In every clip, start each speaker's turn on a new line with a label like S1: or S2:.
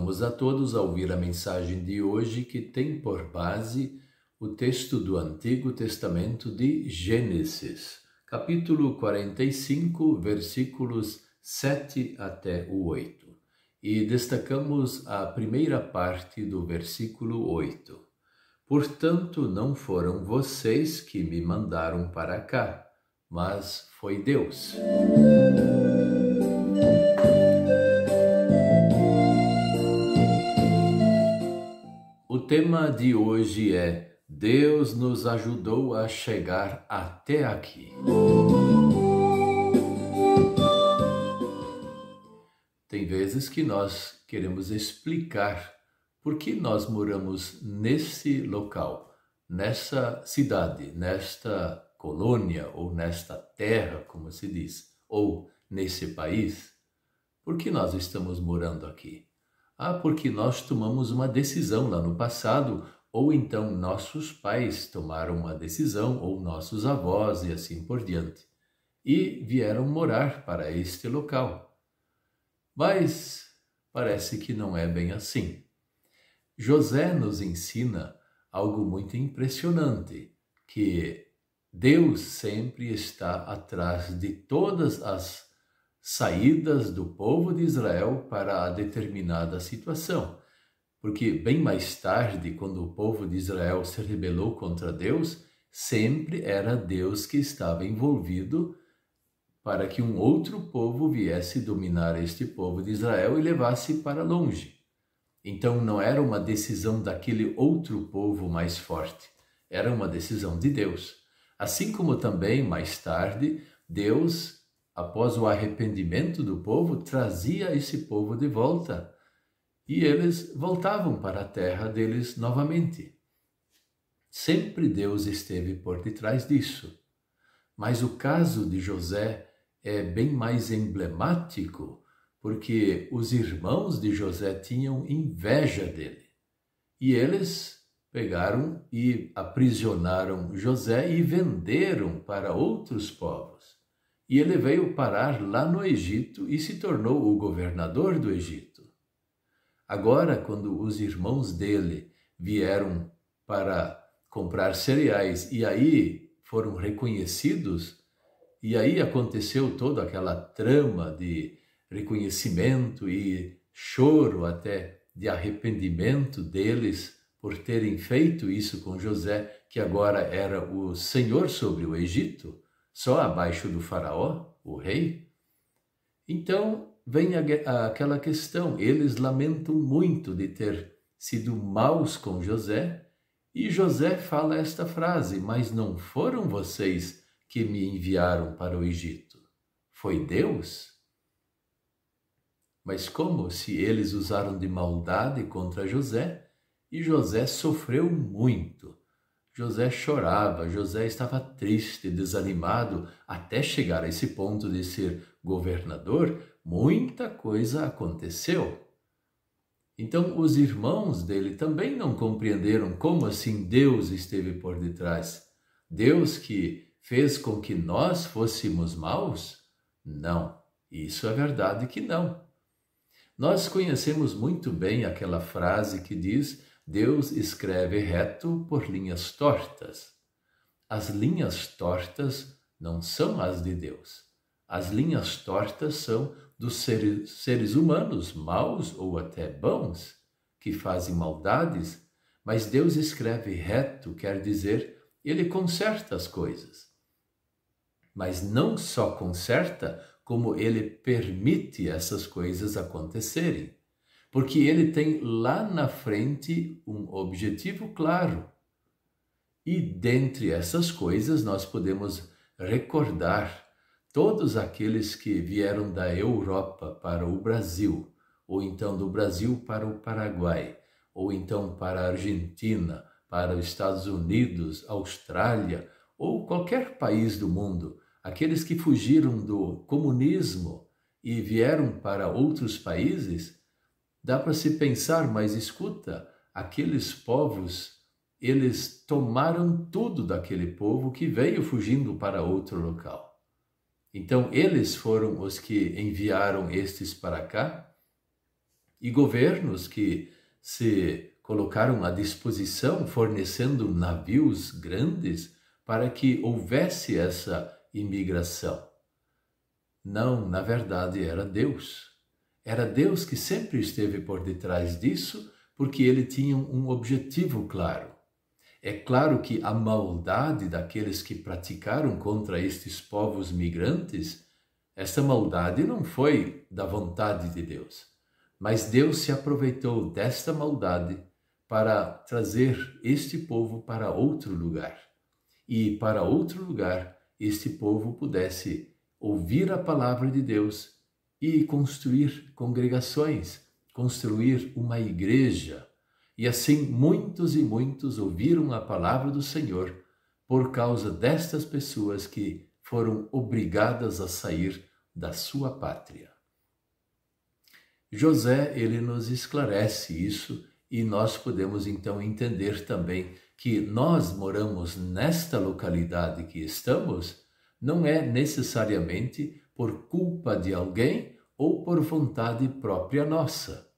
S1: Convidamos a todos a ouvir a mensagem de hoje, que tem por base o texto do Antigo Testamento de Gênesis, capítulo 45, versículos 7 até o 8. E destacamos a primeira parte do versículo 8. Portanto, não foram vocês que me mandaram para cá, mas foi Deus. O tema de hoje é: Deus nos ajudou a chegar até aqui. Tem vezes que nós queremos explicar por que nós moramos nesse local, nessa cidade, nesta colônia ou nesta terra, como se diz, ou nesse país. Por que nós estamos morando aqui? Porque nós tomamos uma decisão lá no passado, ou então nossos pais tomaram uma decisão, ou nossos avós e assim por diante, e vieram morar para este local. Mas parece que não é bem assim. José nos ensina algo muito impressionante, que Deus sempre está atrás de todas as saídas do povo de Israel para a determinada situação. Porque bem mais tarde, quando o povo de Israel se rebelou contra Deus, sempre era Deus que estava envolvido para que um outro povo viesse dominar este povo de Israel e levasse para longe. Então não era uma decisão daquele outro povo mais forte, era uma decisão de Deus. Assim como também, mais tarde, Deus, após o arrependimento do povo, trazia esse povo de volta e eles voltavam para a terra deles novamente. Sempre Deus esteve por detrás disso. Mas o caso de José é bem mais emblemático, porque os irmãos de José tinham inveja dele. E eles pegaram e aprisionaram José e venderam para outros povos. E ele veio parar lá no Egito e se tornou o governador do Egito. Agora, quando os irmãos dele vieram para comprar cereais e aí foram reconhecidos, e aí aconteceu toda aquela trama de reconhecimento e choro até de arrependimento deles por terem feito isso com José, que agora era o senhor sobre o Egito, só abaixo do faraó, o rei. Então vem aquela questão, eles lamentam muito de ter sido maus com José, e José fala esta frase: mas não foram vocês que me enviaram para o Egito, foi Deus? Mas como se eles usaram de maldade contra José, e José sofreu muito. José chorava, José estava triste, desanimado, até chegar a esse ponto de ser governador, muita coisa aconteceu. Então os irmãos dele também não compreenderam como assim Deus esteve por detrás. Deus que fez com que nós fôssemos maus? Não, isso é verdade que não. Nós conhecemos muito bem aquela frase que diz: Deus escreve reto por linhas tortas. As linhas tortas não são as de Deus. As linhas tortas são dos seres humanos, maus ou até bons, que fazem maldades, mas Deus escreve reto, quer dizer, ele conserta as coisas. Mas não só conserta, como ele permite essas coisas acontecerem. Porque ele tem lá na frente um objetivo claro. E dentre essas coisas nós podemos recordar todos aqueles que vieram da Europa para o Brasil, ou então do Brasil para o Paraguai, ou então para a Argentina, para os Estados Unidos, Austrália, ou qualquer país do mundo, aqueles que fugiram do comunismo e vieram para outros países. Dá para se pensar, mas escuta, aqueles povos, eles tomaram tudo daquele povo que veio fugindo para outro local. Então, eles foram os que enviaram estes para cá. e governos que se colocaram à disposição, fornecendo navios grandes para que houvesse essa imigração. Não, na verdade era Deus. Era Deus que sempre esteve por detrás disso, porque ele tinha um objetivo claro. É claro que a maldade daqueles que praticaram contra estes povos migrantes, essa maldade não foi da vontade de Deus, mas Deus se aproveitou desta maldade para trazer este povo para outro lugar. E para outro lugar, este povo pudesse ouvir a palavra de Deus e construir congregações, construir uma igreja. E assim muitos e muitos ouviram a palavra do Senhor por causa destas pessoas que foram obrigadas a sair da sua pátria. José, ele nos esclarece isso e nós podemos então entender também que nós moramos nesta localidade que estamos, não é necessariamente por culpa de alguém ou por vontade própria nossa,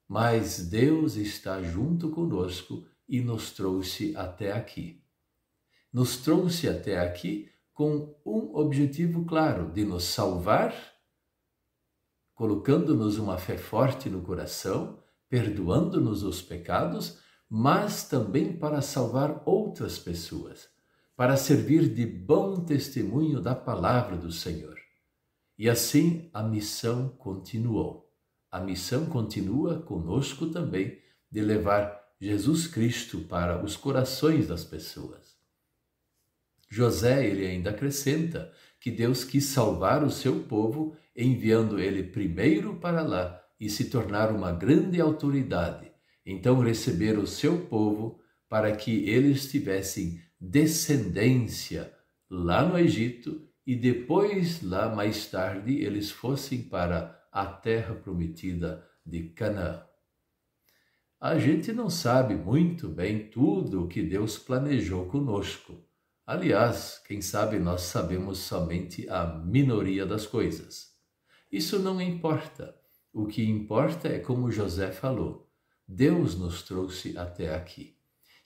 S1: mas Deus está junto conosco e nos trouxe até aqui. Nos trouxe até aqui com um objetivo claro, de nos salvar, colocando-nos uma fé forte no coração, perdoando-nos os pecados, mas também para salvar outras pessoas, para servir de bom testemunho da palavra do Senhor. E assim a missão continuou. A missão continua conosco também de levar Jesus Cristo para os corações das pessoas. José, ele ainda acrescenta que Deus quis salvar o seu povo, enviando ele primeiro para lá e se tornar uma grande autoridade. Então receber o seu povo para que eles tivessem descendência lá no Egito e depois, lá mais tarde, eles fossem para a terra prometida de Canaã. A gente não sabe muito bem tudo o que Deus planejou conosco. Aliás, quem sabe nós sabemos somente a minoria das coisas. Isso não importa. O que importa é como José falou. Deus nos trouxe até aqui.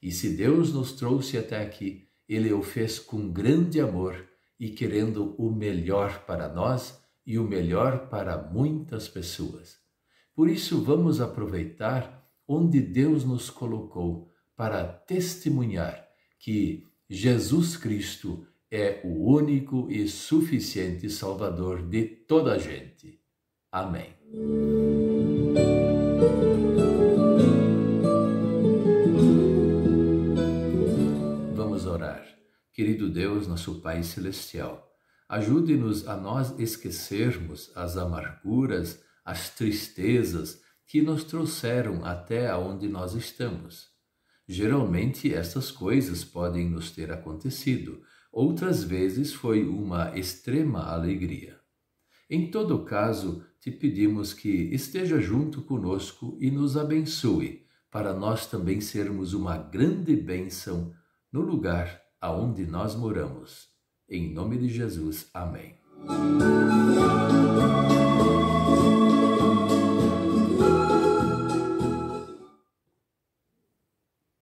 S1: E se Deus nos trouxe até aqui, Ele o fez com grande amor e querendo o melhor para nós e o melhor para muitas pessoas. Por isso, vamos aproveitar onde Deus nos colocou para testemunhar que Jesus Cristo é o único e suficiente Salvador de toda a gente. Amém. Vamos orar. Querido Deus, nosso Pai Celestial, ajude-nos a nós esquecermos as amarguras, as tristezas que nos trouxeram até onde nós estamos. Geralmente estas coisas podem nos ter acontecido, outras vezes foi uma extrema alegria. Em todo caso, te pedimos que esteja junto conosco e nos abençoe, para nós também sermos uma grande bênção no lugar aonde nós moramos. Em nome de Jesus, amém.